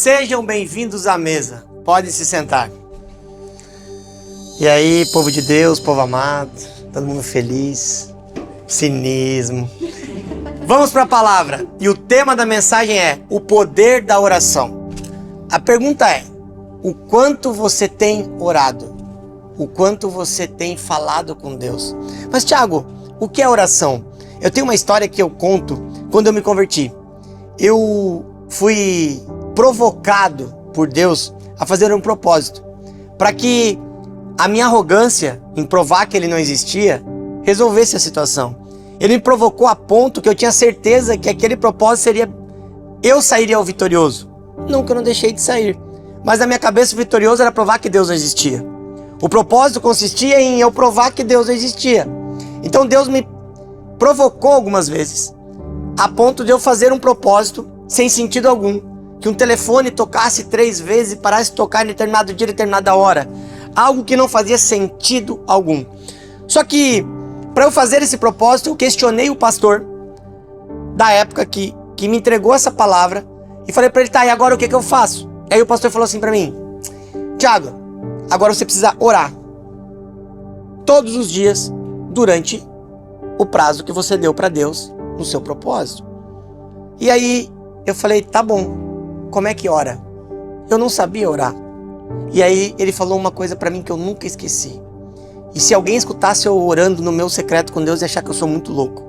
Sejam bem-vindos à mesa. Podem se sentar. E aí, povo de Deus, povo amado, todo mundo feliz, cinismo. Vamos para a palavra. E o tema da mensagem é o poder da oração. A pergunta é, o quanto você tem orado? O quanto você tem falado com Deus? Mas, Thiago, o que é oração? Eu tenho uma história que eu conto quando eu me converti. Eu fui provocado por Deus a fazer um propósito para que a minha arrogância em provar que ele não existia resolvesse a situação. Ele me provocou a ponto que eu tinha certeza que aquele propósito seria eu sairia o vitorioso. Nunca não deixei de sair. Mas na minha cabeça o vitorioso era provar que Deus não existia. O propósito consistia em eu provar que Deus não existia. Então Deus me provocou algumas vezes a ponto de eu fazer um propósito sem sentido algum. Que um telefone tocasse 3 vezes e parasse de tocar em determinado dia, determinada hora. Algo que não fazia sentido algum. Só que, para eu fazer esse propósito, eu questionei o pastor da época que me entregou essa palavra e falei para ele, tá, e agora o que eu faço? Aí o pastor falou assim para mim, Thiago, agora você precisa orar todos os dias durante o prazo que você deu para Deus no seu propósito. E aí eu falei, tá bom. Como é que ora? Eu não sabia orar. E aí ele falou uma coisa pra mim que eu nunca esqueci. E se alguém escutasse eu orando no meu secreto com Deus, ia achar que eu sou muito louco.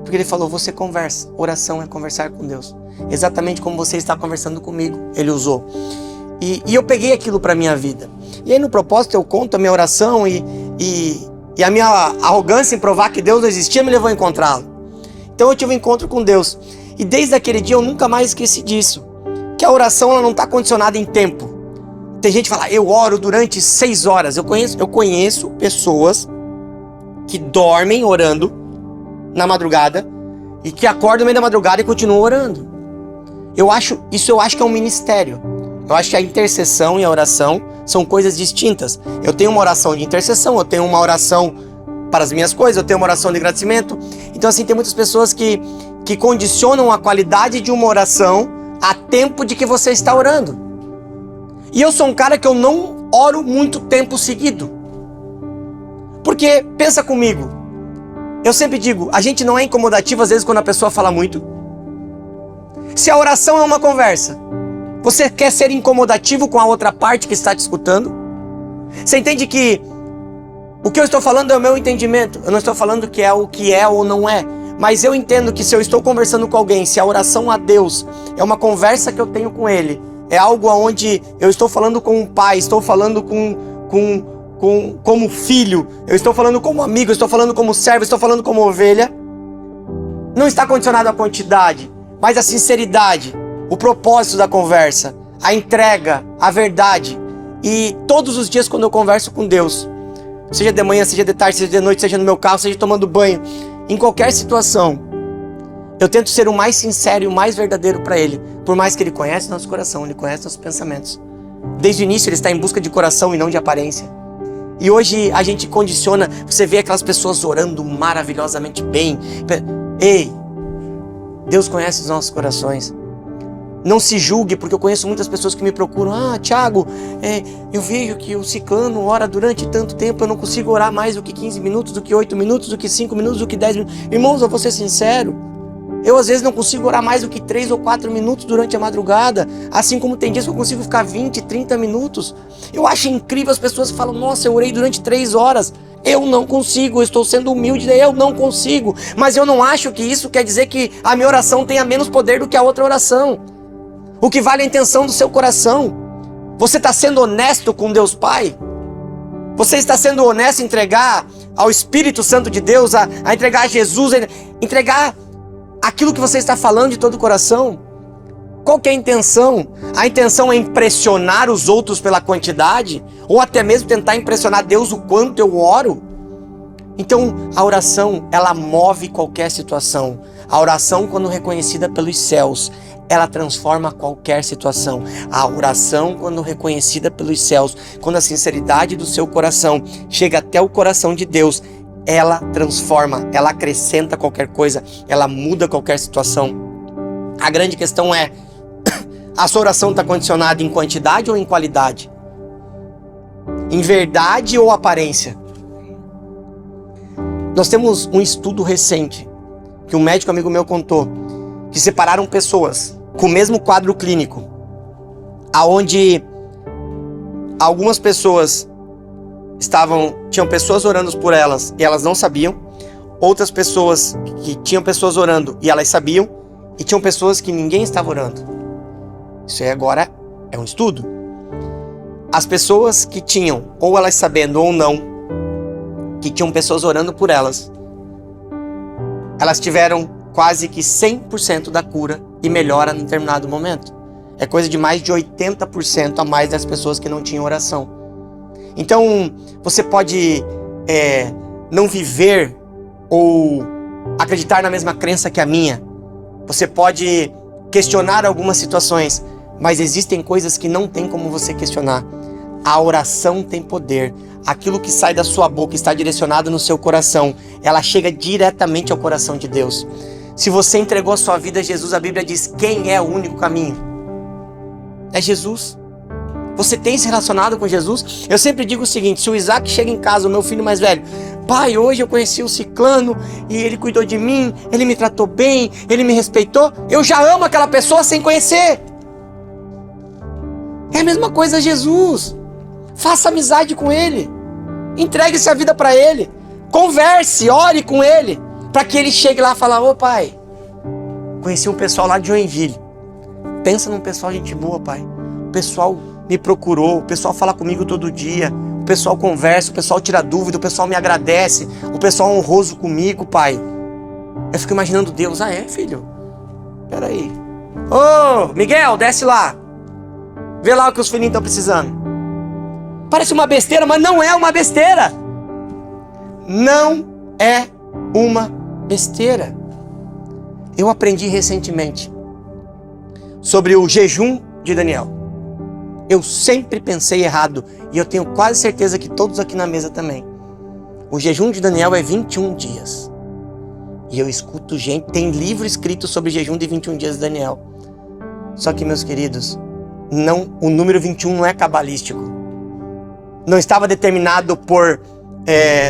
Porque ele falou, você conversa. Oração é conversar com Deus. Exatamente como você está conversando comigo. Ele usou. E eu peguei aquilo pra minha vida. E aí no propósito eu conto a minha oração e a minha arrogância em provar que Deus não existia me levou a encontrá-lo. Então eu tive um encontro com Deus. E desde aquele dia eu nunca mais esqueci disso. Que a oração ela não está condicionada em tempo. Tem gente que fala, eu oro durante 6 horas. Eu conheço pessoas que dormem orando na madrugada e que acordam no meio da madrugada e continuam orando. Eu acho que é um ministério. Eu acho que a intercessão e a oração são coisas distintas. Eu tenho uma oração de intercessão, eu tenho uma oração para as minhas coisas, eu tenho uma oração de agradecimento. Então assim, tem muitas pessoas que condicionam a qualidade de uma oração a tempo de que você está orando. E eu sou um cara que eu não oro muito tempo seguido. Porque, pensa comigo, eu sempre digo, a gente não é incomodativo às vezes quando a pessoa fala muito. Se a oração é uma conversa, você quer ser incomodativo com a outra parte que está te escutando? Você entende que o que eu estou falando é o meu entendimento. Eu não estou falando que é o que é ou não é. Mas eu entendo que se eu estou conversando com alguém, se a oração a Deus é uma conversa que eu tenho com Ele, é algo onde eu estou falando com um pai, estou falando como filho, eu estou falando como amigo, eu estou falando como servo, eu estou falando como ovelha, não está condicionado à quantidade, mas à sinceridade, o propósito da conversa, a entrega, a verdade. E todos os dias quando eu converso com Deus, seja de manhã, seja de tarde, seja de noite, seja no meu carro, seja tomando banho, em qualquer situação, eu tento ser o mais sincero e o mais verdadeiro para Ele. Por mais que Ele conhece nosso coração, Ele conhece nossos pensamentos. Desde o início Ele está em busca de coração e não de aparência. E hoje a gente condiciona, você vê aquelas pessoas orando maravilhosamente bem. Ei, Deus conhece os nossos corações. Não se julgue, porque eu conheço muitas pessoas que me procuram. Thiago, eu vejo que o ciclano ora durante tanto tempo, eu não consigo orar mais do que 15 minutos, do que 8 minutos, do que 5 minutos, do que 10 minutos. Irmãos, eu vou ser sincero, eu às vezes não consigo orar mais do que 3 ou 4 minutos durante a madrugada, assim como tem dias que eu consigo ficar 20, 30 minutos. Eu acho incrível as pessoas que falam, nossa, eu orei durante 3 horas. Eu não consigo, eu estou sendo humilde, eu não consigo. Mas eu não acho que isso quer dizer que a minha oração tenha menos poder do que a outra oração. O que vale é a intenção do seu coração. Você está sendo honesto com Deus Pai? Você está sendo honesto em entregar ao Espírito Santo de Deus, a entregar a Jesus, a entregar aquilo que você está falando de todo o coração? Qual que é a intenção? A intenção é impressionar os outros pela quantidade? Ou até mesmo tentar impressionar Deus o quanto eu oro? Então, a oração, ela move qualquer situação. A oração, quando reconhecida pelos céus, ela transforma qualquer situação. A oração, quando reconhecida pelos céus, quando a sinceridade do seu coração chega até o coração de Deus, ela transforma, ela acrescenta qualquer coisa, ela muda qualquer situação. A grande questão é, A sua oração está condicionada em quantidade ou em qualidade? Em verdade ou aparência? Nós temos um estudo recente, que um médico amigo meu contou, que separaram pessoas com o mesmo quadro clínico, aonde algumas pessoas tinham pessoas orando por elas e elas não sabiam, outras pessoas que tinham pessoas orando e elas sabiam, e tinham pessoas que ninguém estava orando. Isso aí agora é um estudo. As pessoas que tinham, ou elas sabendo ou não, que tinham pessoas orando por elas, elas tiveram quase que 100% da cura e melhora em determinado momento. É coisa de mais de 80% a mais das pessoas que não tinham oração. Então, você pode não viver ou acreditar na mesma crença que a minha. Você pode questionar algumas situações, mas existem coisas que não tem como você questionar. A oração tem poder. Aquilo que sai da sua boca está direcionado no seu coração. Ela chega diretamente ao coração de Deus. Se você entregou a sua vida a Jesus, a Bíblia diz: quem é o único caminho? É Jesus. Você tem se relacionado com Jesus? Eu sempre digo o seguinte: se o Isaac chega em casa, o meu filho mais velho, pai, hoje eu conheci o ciclano e ele cuidou de mim, ele me tratou bem, ele me respeitou, eu já amo aquela pessoa sem conhecer. É a mesma coisa Jesus. Faça amizade com ele, entregue-se a vida para ele, converse, ore com ele, para que ele chegue lá e fale: ô pai, conheci um pessoal lá de Joinville. Pensa num pessoal gente boa, pai. O pessoal me procurou, o pessoal fala comigo todo dia, o pessoal conversa, o pessoal tira dúvida, o pessoal me agradece, o pessoal é honroso comigo, pai. Eu fico imaginando Deus: ah, é, filho? Peraí. Ô, Miguel, desce lá. Vê lá o que os filhinhos estão precisando. Parece uma besteira, mas não é uma besteira. Não é uma besteira. Eu aprendi recentemente sobre o jejum de Daniel. Eu sempre pensei errado e eu tenho quase certeza que todos aqui na mesa também. O jejum de Daniel é 21 dias. E eu escuto gente, tem livro escrito sobre jejum de 21 dias de Daniel. Só que, meus queridos, o número 21 não é cabalístico. Não estava determinado por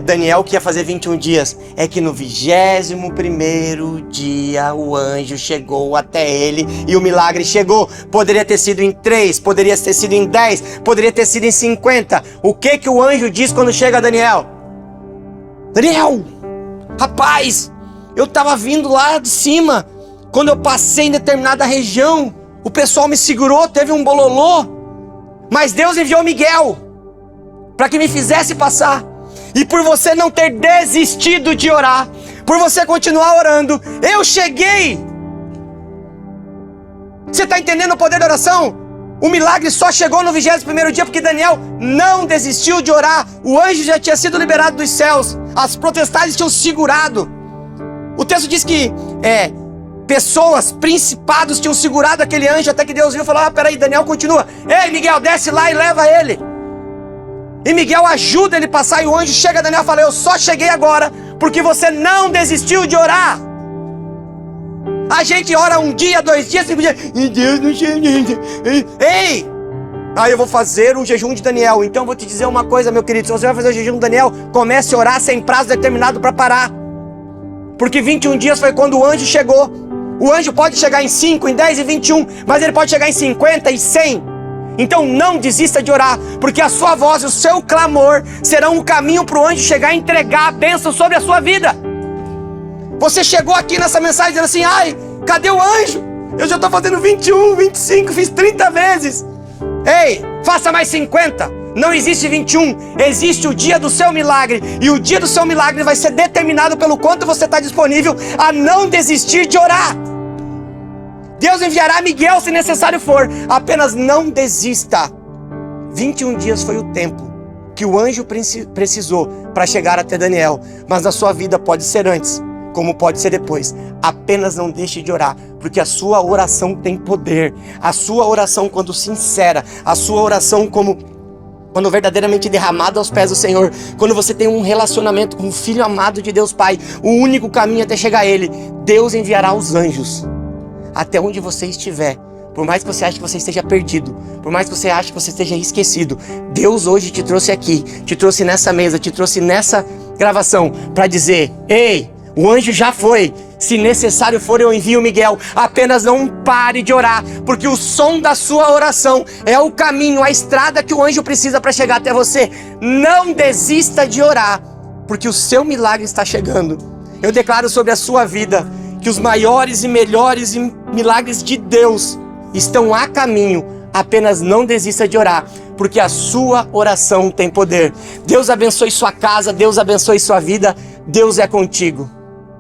Daniel que ia fazer 21 dias. É que no 21º dia o anjo chegou até ele e o milagre chegou. Poderia ter sido em 3, poderia ter sido em 10, poderia ter sido em 50. O que o anjo diz quando chega a Daniel? Daniel, rapaz, eu estava vindo lá de cima. Quando eu passei em determinada região, o pessoal me segurou, teve um bololô. Mas Deus enviou Miguel para que me fizesse passar. E por você não ter desistido de orar, por você continuar orando, eu cheguei. Você está entendendo o poder da oração? O milagre só chegou no 21º dia porque Daniel não desistiu de orar. O anjo já tinha sido liberado dos céus. As potestades tinham segurado. O texto diz que pessoas, principados tinham segurado aquele anjo até que Deus viu e falou: ah, peraí, Daniel continua. Ei, Miguel, desce lá e leva ele. E Miguel ajuda ele a passar e o anjo chega a Daniel e fala: eu só cheguei agora porque você não desistiu de orar. A gente ora 1 dia, 2 dias, 5 dias. E Deus não chega. Ei! Aí eu vou fazer o jejum de Daniel. Então eu vou te dizer uma coisa, meu querido. Se você vai fazer o jejum de Daniel, comece a orar sem prazo determinado para parar. Porque 21 dias foi quando o anjo chegou. O anjo pode chegar em 5, em 10 e 21, mas ele pode chegar em 50 e 100. Então não desista de orar, porque a sua voz e o seu clamor serão um caminho para o anjo chegar e entregar a bênção sobre a sua vida. Você chegou aqui nessa mensagem dizendo assim: ai, cadê o anjo? Eu já estou fazendo 21, 25, fiz 30 vezes. Ei, faça mais 50. Não existe 21, existe o dia do seu milagre. E o dia do seu milagre vai ser determinado pelo quanto você está disponível a não desistir de orar. Deus enviará Miguel se necessário for. Apenas não desista. 21 dias foi o tempo que o anjo precisou para chegar até Daniel. Mas na sua vida pode ser antes, como pode ser depois. Apenas não deixe de orar, porque a sua oração tem poder. A sua oração, quando sincera, a sua oração quando verdadeiramente derramada aos pés do Senhor, quando você tem um relacionamento com o Filho amado de Deus Pai, o único caminho até chegar a Ele, Deus enviará os anjos até onde você estiver, Por mais que você ache que você esteja perdido, por mais que você ache que você esteja esquecido, Deus hoje te trouxe aqui, te trouxe nessa mesa, te trouxe nessa gravação para dizer: ei, o anjo já foi. Se necessário for, eu envio o Miguel. Apenas não pare de orar, porque o som da sua oração é o caminho, a estrada que o anjo precisa para chegar até você. Não desista de orar, porque o seu milagre está chegando. Eu declaro sobre a sua vida que os maiores e melhores milagres de Deus estão a caminho. Apenas não desista de orar, porque a sua oração tem poder. Deus abençoe sua casa, Deus abençoe sua vida. Deus é contigo.